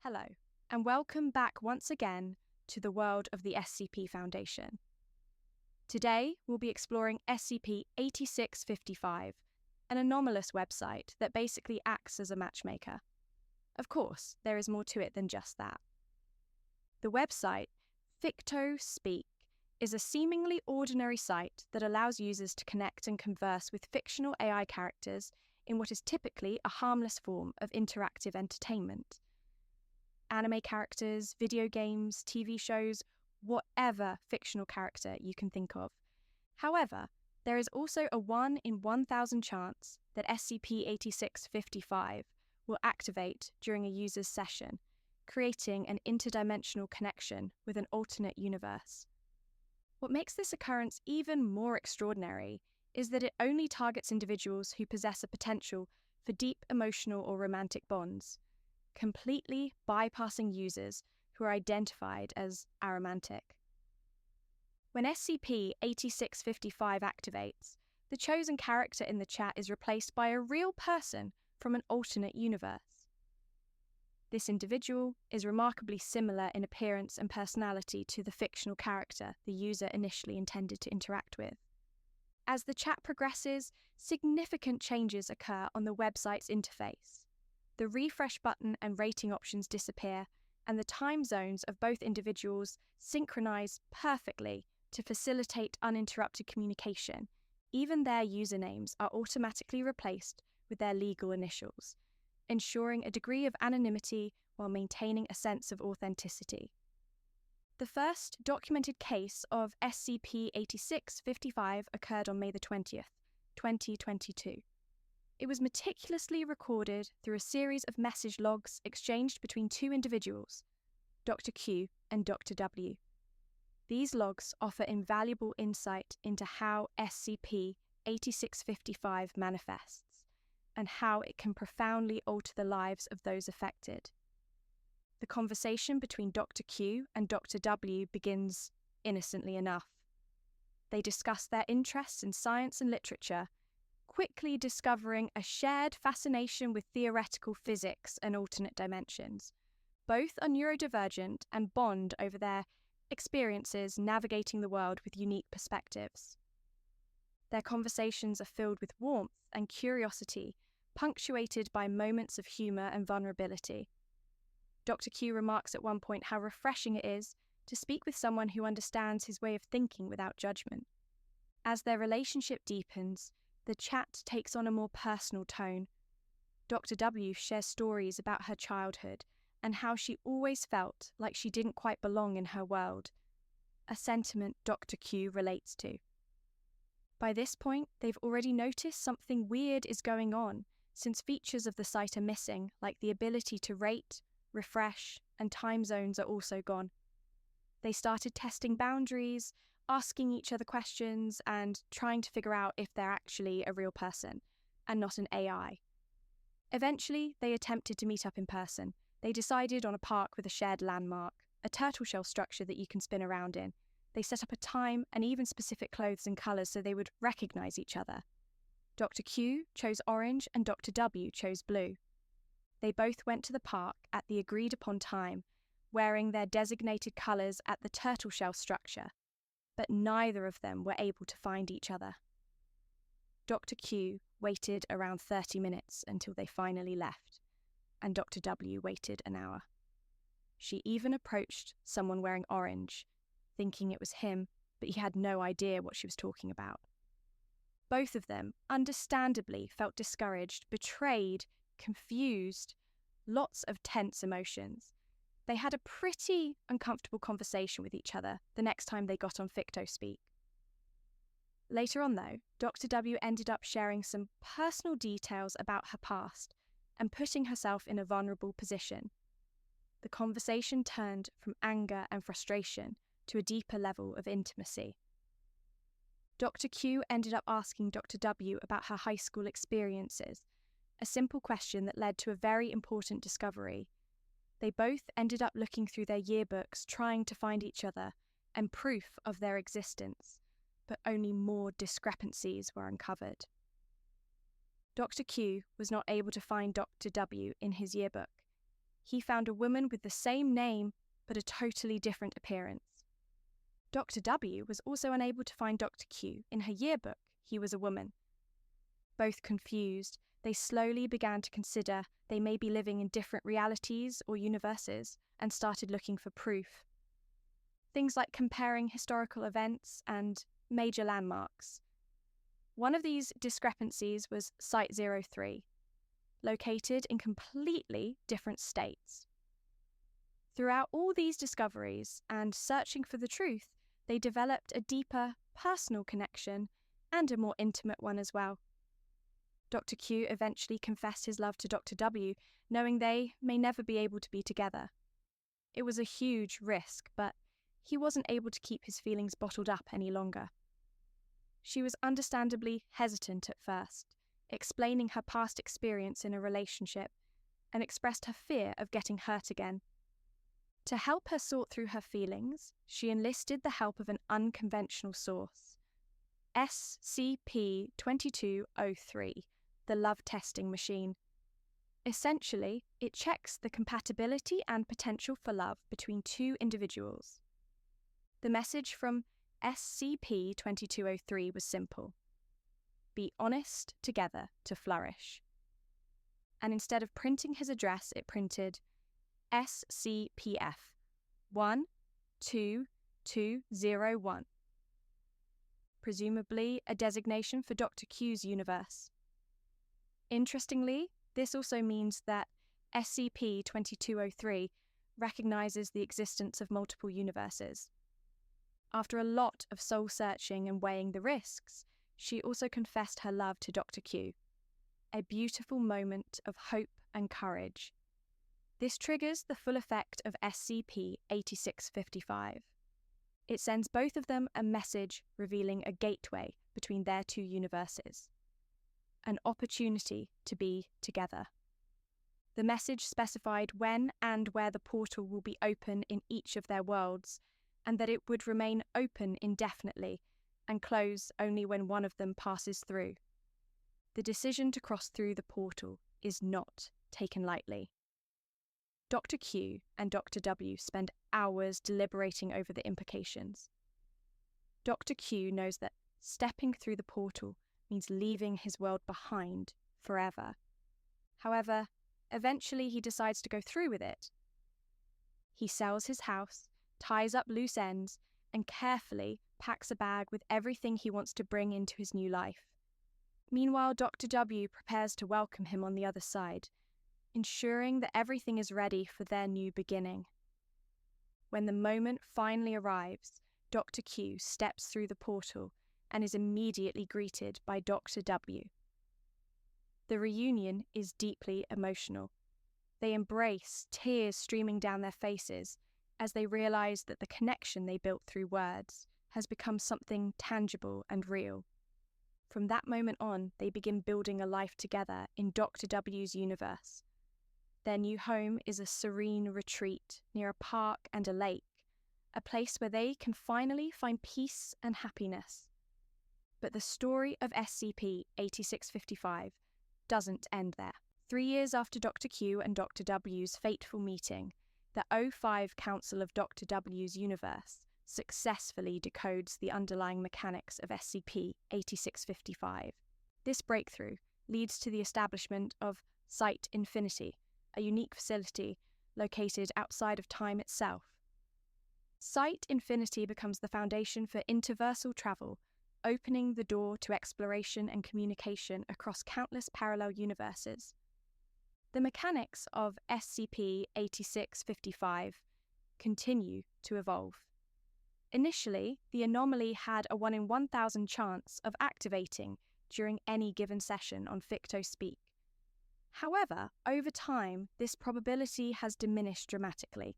Hello, and welcome back once again to the world of the SCP Foundation. Today, we'll be exploring SCP-8655, an anomalous website that basically acts as a matchmaker. Of course, there is more to it than just that. The website, FictoSpeak, is a seemingly ordinary site that allows users to connect and converse with fictional AI characters in what is typically a harmless form of interactive entertainment. Anime characters, video games, TV shows, whatever fictional character you can think of. However, there is also a 1 in 1,000 chance that SCP-8655 will activate during a user's session, creating an interdimensional connection with an alternate universe. What makes this occurrence even more extraordinary is that it only targets individuals who possess a potential for deep emotional or romantic bonds, completely bypassing users who are identified as aromantic. When SCP-8655 activates, the chosen character in the chat is replaced by a real person from an alternate universe. This individual is remarkably similar in appearance and personality to the fictional character the user initially intended to interact with. As the chat progresses, significant changes occur on the website's interface. The refresh button and rating options disappear, and the time zones of both individuals synchronize perfectly to facilitate uninterrupted communication. Even their usernames are automatically replaced with their legal initials, ensuring a degree of anonymity while maintaining a sense of authenticity. The first documented case of SCP-8655 occurred on May 20th, 2022. It was meticulously recorded through a series of message logs exchanged between two individuals, Dr. Q and Dr. W. These logs offer invaluable insight into how SCP-8655 manifests and how it can profoundly alter the lives of those affected. The conversation between Dr. Q and Dr. W begins innocently enough. They discuss their interests in science and literature, quickly discovering a shared fascination with theoretical physics and alternate dimensions. Both are neurodivergent and bond over their experiences navigating the world with unique perspectives. Their conversations are filled with warmth and curiosity, punctuated by moments of humour and vulnerability. Dr. Q remarks at one point how refreshing it is to speak with someone who understands his way of thinking without judgment. As their relationship deepens, the chat takes on a more personal tone. Dr. W shares stories about her childhood and how she always felt like she didn't quite belong in her world, a sentiment Dr. Q relates to. By this point, they've already noticed something weird is going on, since features of the site are missing, like the ability to rate, refresh, and time zones are also gone. They started testing boundaries, asking each other questions, and trying to figure out if they're actually a real person and not an AI. Eventually, they attempted to meet up in person. They decided on a park with a shared landmark, a turtle shell structure that you can spin around in. They set up a time and even specific clothes and colours so they would recognise each other. Dr. Q chose orange and Dr. W chose blue. They both went to the park at the agreed-upon time, wearing their designated colours at the turtle shell structure, but neither of them were able to find each other. Dr. Q waited around 30 minutes until they finally left, and Dr. W waited an hour. She even approached someone wearing orange, thinking it was him, but he had no idea what she was talking about. Both of them, understandably, felt discouraged, betrayed, confused, lots of tense emotions. They had a pretty uncomfortable conversation with each other the next time they got on FictoSpeak. Later on, though, Dr. W ended up sharing some personal details about her past and putting herself in a vulnerable position. The conversation turned from anger and frustration to a deeper level of intimacy. Dr. Q ended up asking Dr. W about her high school experiences, a simple question that led to a very important discovery. They both ended up looking through their yearbooks trying to find each other and proof of their existence, but only more discrepancies were uncovered. Dr. Q was not able to find Dr. W in his yearbook, he found a woman with the same name but a totally different appearance. Dr. W was also unable to find Dr. Q. In her yearbook, he was a woman. Both confused, they slowly began to consider they may be living in different realities or universes and started looking for proof. Things like comparing historical events and major landmarks. One of these discrepancies was Site-03, located in completely different states. Throughout all these discoveries and searching for the truth, they developed a deeper personal connection and a more intimate one as well. Dr. Q eventually confessed his love to Dr. W, knowing they may never be able to be together. It was a huge risk, but he wasn't able to keep his feelings bottled up any longer. She was understandably hesitant at first, explaining her past experience in a relationship, and expressed her fear of getting hurt again. To help her sort through her feelings, she enlisted the help of an unconventional source, SCP-8255, the love testing machine. Essentially, it checks the compatibility and potential for love between two individuals. The message from SCP-8255 was simple: be honest together to flourish. And instead of printing his address, it printed SCPF 12201, presumably a designation for Dr. Q's universe. Interestingly, this also means that SCP-8255 recognizes the existence of multiple universes. After a lot of soul-searching and weighing the risks, she also confessed her love to Dr. Q, a beautiful moment of hope and courage. This triggers the full effect of SCP-8655. It sends both of them a message revealing a gateway between their two universes, an opportunity to be together. The message specified when and where the portal will be open in each of their worlds, and that it would remain open indefinitely and close only when one of them passes through. The decision to cross through the portal is not taken lightly. Dr. Q and Dr. W spend hours deliberating over the implications. Dr. Q knows that stepping through the portal means leaving his world behind forever. However, eventually he decides to go through with it. He sells his house, ties up loose ends, and carefully packs a bag with everything he wants to bring into his new life. Meanwhile, Dr. W prepares to welcome him on the other side, ensuring that everything is ready for their new beginning. When the moment finally arrives, Dr. Q steps through the portal and is immediately greeted by Dr. W. The reunion is deeply emotional. They embrace, tears streaming down their faces, as they realize that the connection they built through words has become something tangible and real. From that moment on, they begin building a life together in Dr. W's universe. Their new home is a serene retreat near a park and a lake, a place where they can finally find peace and happiness. But the story of SCP-8655 doesn't end there. 3 years after Dr. Q and Dr. W's fateful meeting, the O5 Council of Dr. W's universe successfully decodes the underlying mechanics of SCP-8655. This breakthrough leads to the establishment of Site Infinity, a unique facility located outside of time itself. Site Infinity becomes the foundation for interversal travel, opening the door to exploration and communication across countless parallel universes. The mechanics of SCP-8655 continue to evolve. Initially, the anomaly had a 1 in 1,000 chance of activating during any given session on FictoSpeak. However, over time, this probability has diminished dramatically.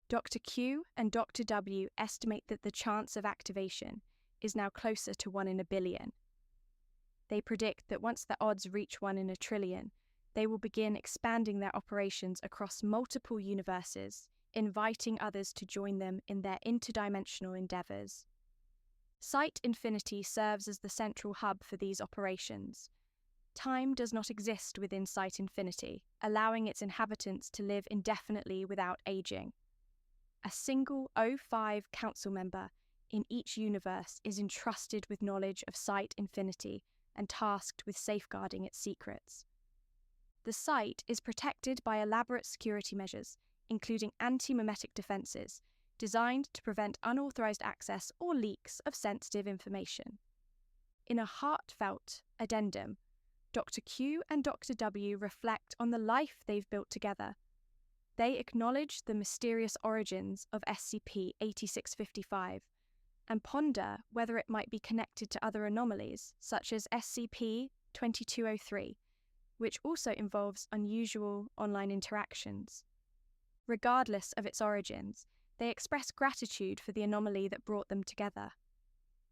Dr. Q and Dr. W estimate that the chance of activation is now closer to 1 in a billion. They predict that once the odds reach 1 in a trillion, they will begin expanding their operations across multiple universes, inviting others to join them in their interdimensional endeavors. Site Infinity serves as the central hub for these operations. Time does not exist within Site Infinity, allowing its inhabitants to live indefinitely without aging. A single O5 council member in each universe is entrusted with knowledge of Site Infinity and tasked with safeguarding its secrets. The site is protected by elaborate security measures, including anti-memetic defenses, designed to prevent unauthorized access or leaks of sensitive information. In a heartfelt addendum, Dr. Q and Dr. W reflect on the life they've built together. They acknowledge the mysterious origins of SCP-8655 and ponder whether it might be connected to other anomalies, such as SCP-2203, which also involves unusual online interactions. Regardless of its origins, they express gratitude for the anomaly that brought them together.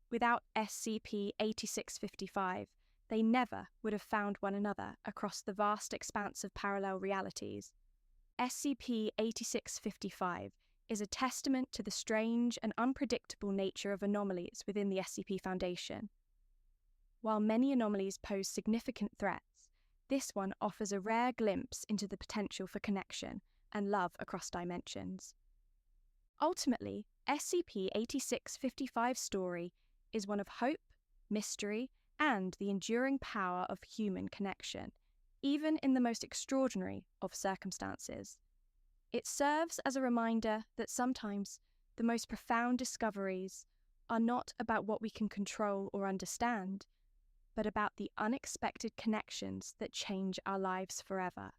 Without SCP-8655, they never would have found one another across the vast expanse of parallel realities. SCP-8655 is a testament to the strange and unpredictable nature of anomalies within the SCP Foundation. While many anomalies pose significant threats, this one offers a rare glimpse into the potential for connection and love across dimensions. Ultimately, SCP-8655's story is one of hope, mystery, and the enduring power of human connection, even in the most extraordinary of circumstances. It serves as a reminder that sometimes the most profound discoveries are not about what we can control or understand, but about the unexpected connections that change our lives forever.